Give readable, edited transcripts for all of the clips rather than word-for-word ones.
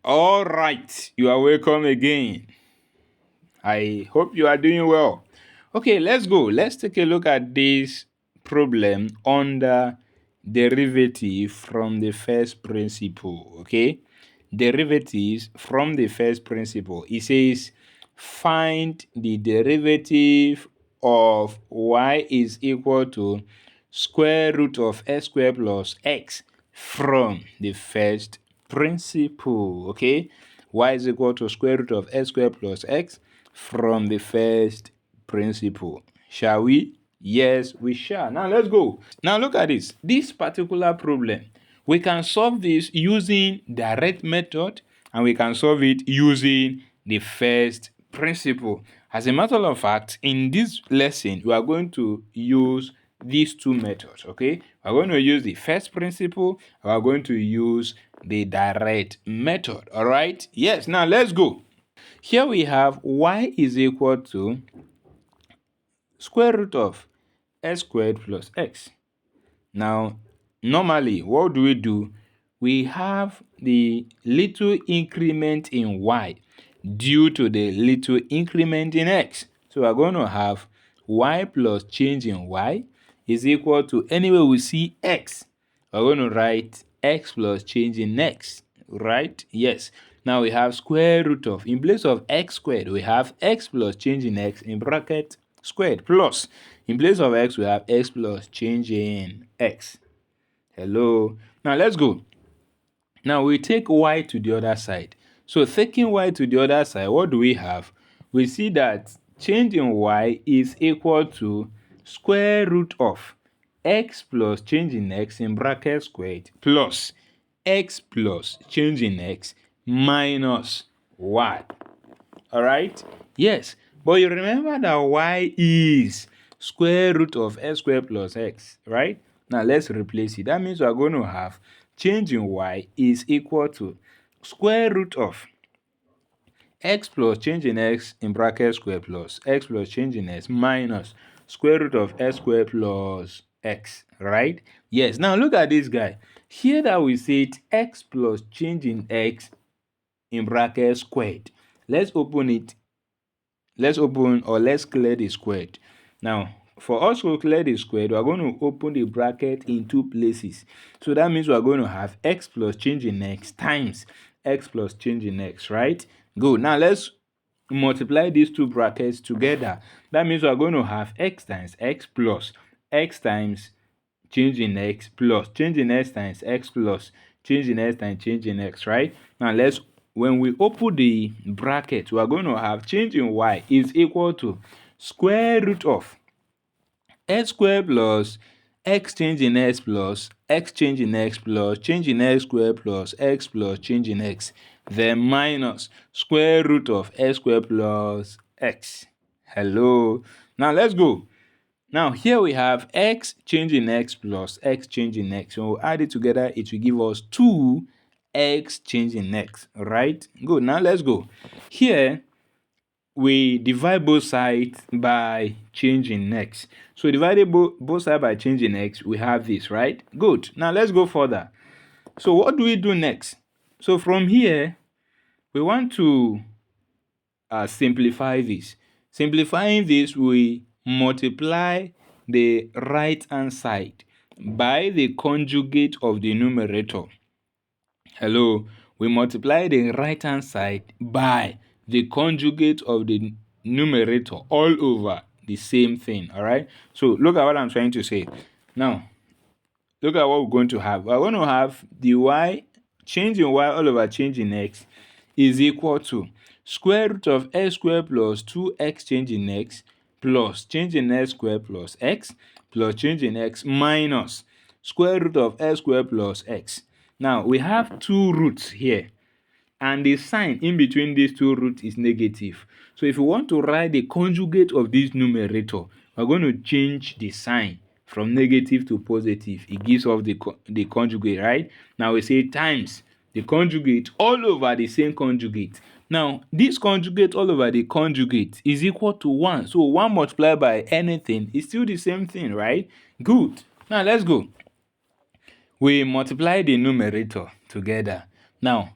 All right, you are welcome again. I hope you are doing well. Okay, let's go. Let's take a look at this problem under derivative from the first principle. Okay, derivatives from the first principle. It says find the derivative of y is equal to square root of x squared plus x from the first principle. Okay, y is equal to square root of x squared plus x from the first principle. Shall we? Yes, we shall. Now let's go. Now look at this. This particular problem, we can solve this using direct method and we can solve it using the first principle. As a matter of fact, in this lesson, we are going to use these two methods, okay? We're going to use the first principle, we're going to use the direct method, all right? Yes, now let's go. Here we have y is equal to square root of x squared plus x. Now, normally, what do? We have the little increment in y due to the little increment in x. So we're going to have y plus change in y is equal to, anywhere we see x, we're going to write x plus change in x, right? Yes. Now we have square root of, in place of x squared, we have x plus change in x in bracket squared plus, in place of x, we have x plus change in x. Hello. Now let's go. Now we take y to the other side. So taking y to the other side, what do we have? We see that change in y is equal to square root of x plus change in x in bracket squared plus x plus change in x minus y. All right? Yes. But you remember that y is square root of x squared plus x, right? Now let's replace it. That means we are going to have change in y is equal to square root of x plus change in x in bracket square plus x plus change in x minus square root of x squared plus x, right? Yes. Now look at this guy. Here that we said x plus change in x in bracket squared. Let's open it. Let's clear the squared. Now, for us to clear the squared, we are going to open the bracket in two places. So that means we are going to have x plus change in x times x plus change in x, right? Good. Now let's multiply these two brackets together. That means we are going to have x times x plus x times change in x plus change in x times x plus change in x times change in x, right? Now when we open the bracket, we are going to have change in y is equal to square root of x squared plus x change in x plus x change in x plus change in x squared plus x plus change in x, then minus square root of x squared plus x. Hello. Now let's go. Now here we have x change in x plus x change in x. So we'll add it together, it will give us 2x change in x, right? Good. Now let's go. Here we divide both sides by change in x. So divided both sides by change in x, we have this, right? Good. Now let's go further. So what do we do next? So from here, we want to simplify this. Simplifying this, we multiply the right hand side by the conjugate of the numerator. Hello. We multiply the right hand side by the conjugate of the numerator all over the same thing. All right. So look at what I'm trying to say. Now, look at what we're going to have. We're going to have the y, change in y all over change in x is equal to square root of x squared plus 2x change in x plus change in x squared plus x plus change in x minus square root of x squared plus x. Now, we have two roots here, and the sign in between these two roots is negative. So if you want to write the conjugate of this numerator, we're going to change the sign from negative to positive. It gives off the conjugate, right? Now we say times the conjugate all over the same conjugate. Now, this conjugate all over the conjugate is equal to 1. So 1 multiplied by anything is still the same thing, right? Good. Now let's go. We multiply the numerator together. Now,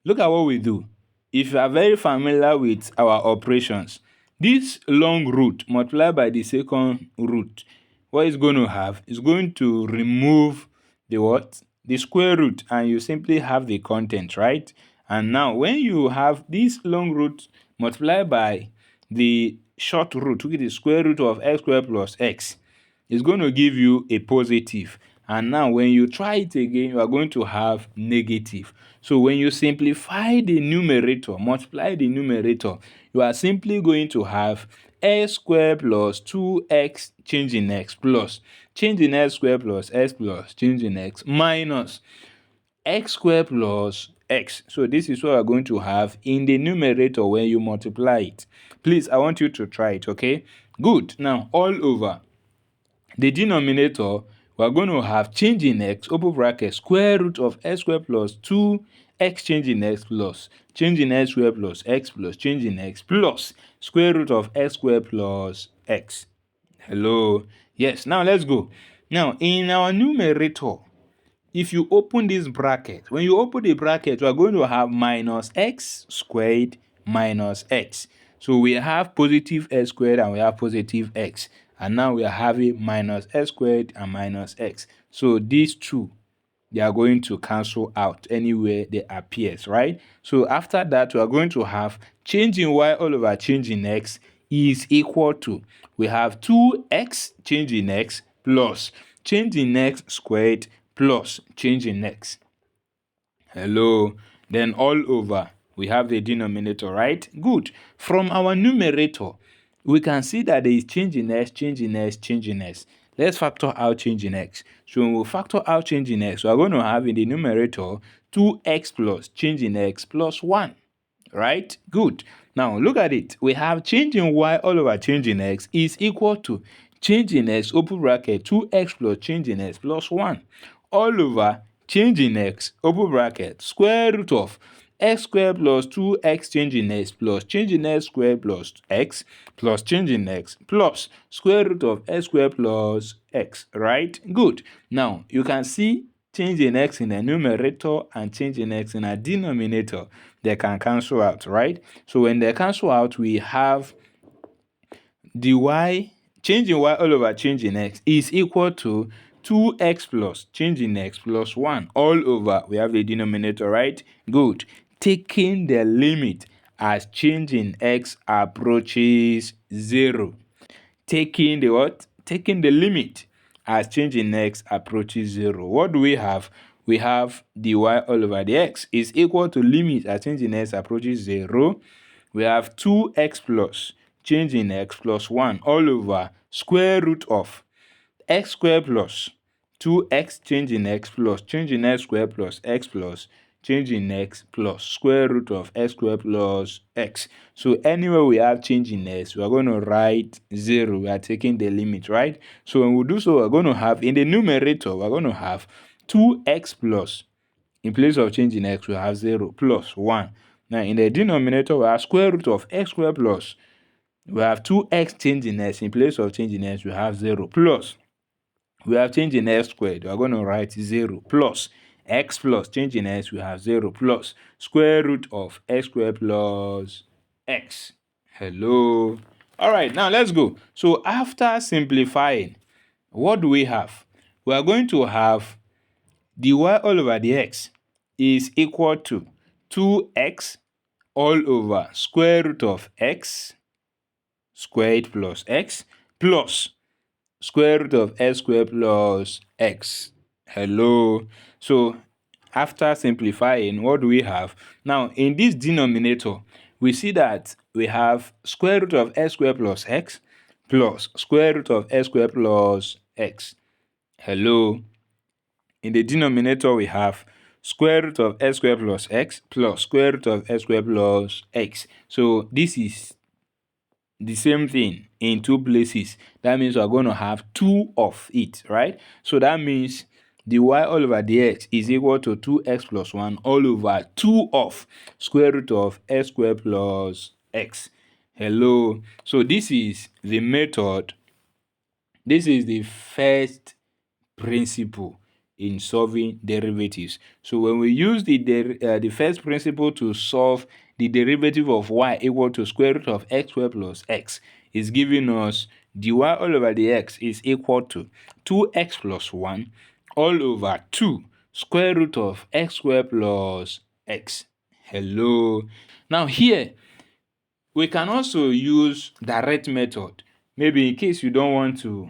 look at what we do. If you are very familiar with our operations, this long root multiplied by the second root, what it's going to have is going to remove the what? The square root, and you simply have the content, right? And now when you have this long root multiplied by the short root, which is the square root of x squared plus x, it's going to give you a positive. And now when you try it again, you are going to have negative. So when you simplify the numerator, multiply the numerator, you are simply going to have x squared plus 2x change in x plus change in x squared plus x plus change in x minus x squared plus x. So this is what we're going to have in the numerator when you multiply it. Please, I want you to try it, okay? Good. Now, all over the denominator, we're going to have change in x, open bracket, square root of x squared plus 2x change in x plus change in x squared plus x plus change in x plus square root of x squared plus x. Hello. Yes, now let's go. Now, in our numerator, if you open this bracket, when you open the bracket, we are going to have minus x squared minus x. So we have positive x squared and we have positive x. And now we are having minus x squared and minus x. So these two, they are going to cancel out anywhere they appears, right? So after that, we are going to have change in y all over change in x is equal to, we have 2x change in x plus change in x squared plus change in x. Hello. Then all over, we have the denominator, right? Good. From our numerator, we can see that there is change in x, change in x, change in x. Let's factor out change in x. So when we factor out change in x, we are going to have in the numerator 2x plus change in x plus 1. Right? Good. Now look at it. We have change in y all over change in x is equal to change in x, open bracket, 2x plus change in x plus 1 all over change in x, open bracket, square root of x squared plus 2x change in x plus change in x squared plus x plus change in x plus square root of x squared plus x, right? Good. Now, you can see change in x in the numerator and change in x in a denominator. They can cancel out, right? So when they cancel out, we have dy, change in y all over change in x is equal to 2x plus change in x plus 1 all over, we have the denominator, right? Good. Taking the limit as change in x approaches 0. Taking the what? Taking the limit as change in x approaches 0. What do we have? We have dy all over the x is equal to limit as change in x approaches 0. We have 2x plus change in x plus 1 all over square root of x squared plus 2x change in x plus change in x squared plus x plus change in x plus square root of x squared plus x. So anywhere we have change in x, we are going to write 0. We are taking the limit, right? So when we do so, we're going to have in the numerator, we're going to have 2x plus, in place of change in x, we have 0 plus 1. Now in the denominator, we have square root of x squared plus, we have 2x change in x, in place of change in x, we have 0 plus, we have change in x squared, we are going to write 0 plus x plus change in x, we have 0 plus square root of x squared plus x. Hello. All right, now let's go. So after simplifying, what do we have? We are going to have dy all over dx is equal to 2x all over square root of x squared plus x plus square root of x squared plus x. Hello. So after simplifying, what do we have? Now, in this denominator, we see that we have square root of x squared plus x plus square root of x squared plus x. Hello. In the denominator, we have square root of x squared plus x plus square root of x squared plus x. So this is the same thing in two places. That means we're going to have 2 of it, right? So that means dy all over dx is equal to 2x plus 1 all over 2 of square root of x squared plus x. Hello. So this is the method. This is the first principle in solving derivatives. So when we use the first principle to solve the derivative of y equal to square root of x squared plus x, is giving us dy all over dx is equal to 2x plus 1 all over 2 square root of x squared plus x. Hello. Now here, we can also use direct method, maybe in case you don't want to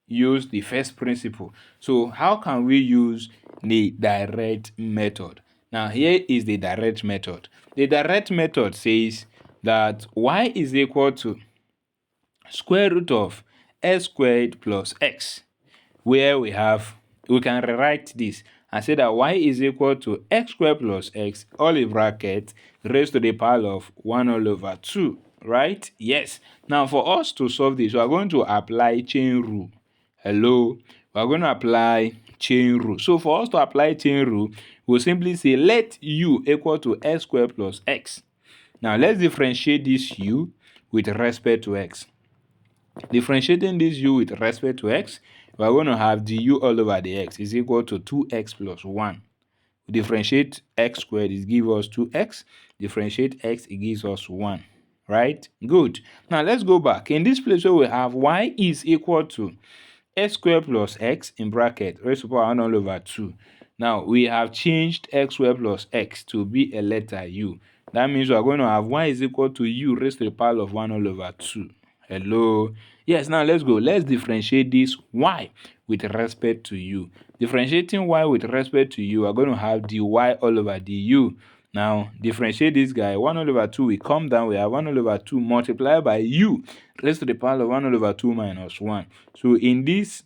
use the first principle. So how can we use the direct method? Now here is the direct method. The direct method says that y is equal to square root of x squared plus x, where we can rewrite this and say that y is equal to x squared plus x all in bracket raised to the power of 1 all over 2, right? Yes. Now for us to solve this, we are going to apply chain rule. Hello. We are going to apply chain rule. So for us to apply chain rule, we'll simply say let u equal to x squared plus x. Now let's differentiate this u with respect to x. Differentiating this u with respect to x, we are going to have du all over the x is equal to 2x plus 1. Differentiate x squared, it gives us 2x. Differentiate x, it gives us 1. Right? Good. Now let's go back. In this place where we have y is equal to x squared plus x in bracket raised to power 1 all over 2. Now we have changed x squared plus x to be a letter u. That means we are going to have y is equal to u raised to the power of 1 all over 2. Hello. Yes, now let's go. Let's differentiate this y with respect to u. Differentiating y with respect to u, we're going to have dy all over du. Now, differentiate this guy. 1 all over 2 we come down. We have 1 all over 2 multiplied by u raised to the power of 1 all over 2 minus 1. So in this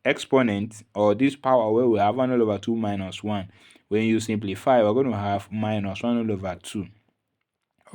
exponent, or this power where we have 1 all over 2 minus 1, when you simplify, we're going to have minus 1 all over 2.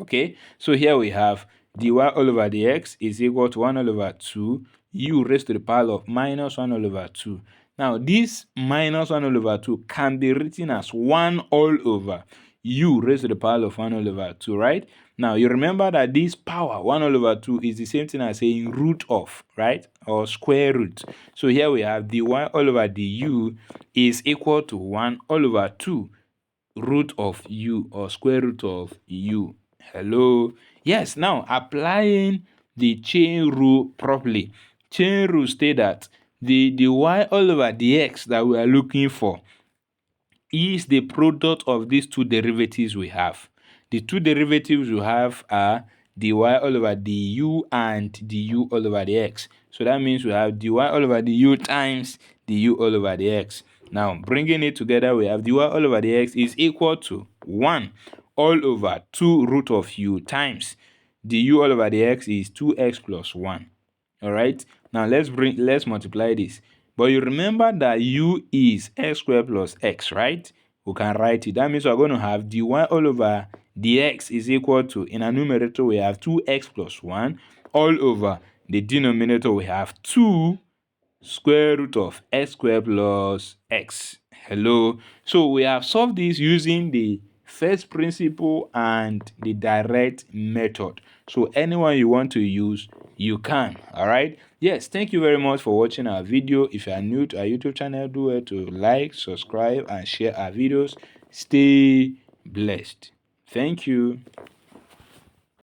Okay, so here we have dy all over dx is equal to 1 all over 2 u raised to the power of minus 1 all over 2. Now, this minus 1 all over 2 can be written as 1 all over u raised to the power of 1 all over 2, right? Now, you remember that this power 1 all over 2 is the same thing as saying root of, right? Or square root. So here we have dy all over du is equal to 1 all over 2 root of u, or square root of u. Hello. Yes, now applying the chain rule properly. Chain rule state that the dy all over dx that we are looking for is the product of these two derivatives we have. The two derivatives we have are dy all over du and du all over dx. So that means we have dy all over du times du all over dx. Now, bringing it together, we have dy all over dx is equal to 1 all over 2 root of u times du all over dx is 2x plus 1. All right. Now let's multiply this. But you remember that u is x squared plus x, right? We can write it. That means we're going to have dy all over dx is equal to, in our numerator we have 2x plus 1 all over the denominator we have 2 square root of x squared plus x. Hello. So we have solved this using the first principle and the direct method. So anyone you want to use, you can. All right. Yes, thank you very much for watching our video. If you are new to our YouTube channel, do it to like, subscribe, and share our videos. Stay blessed. Thank you.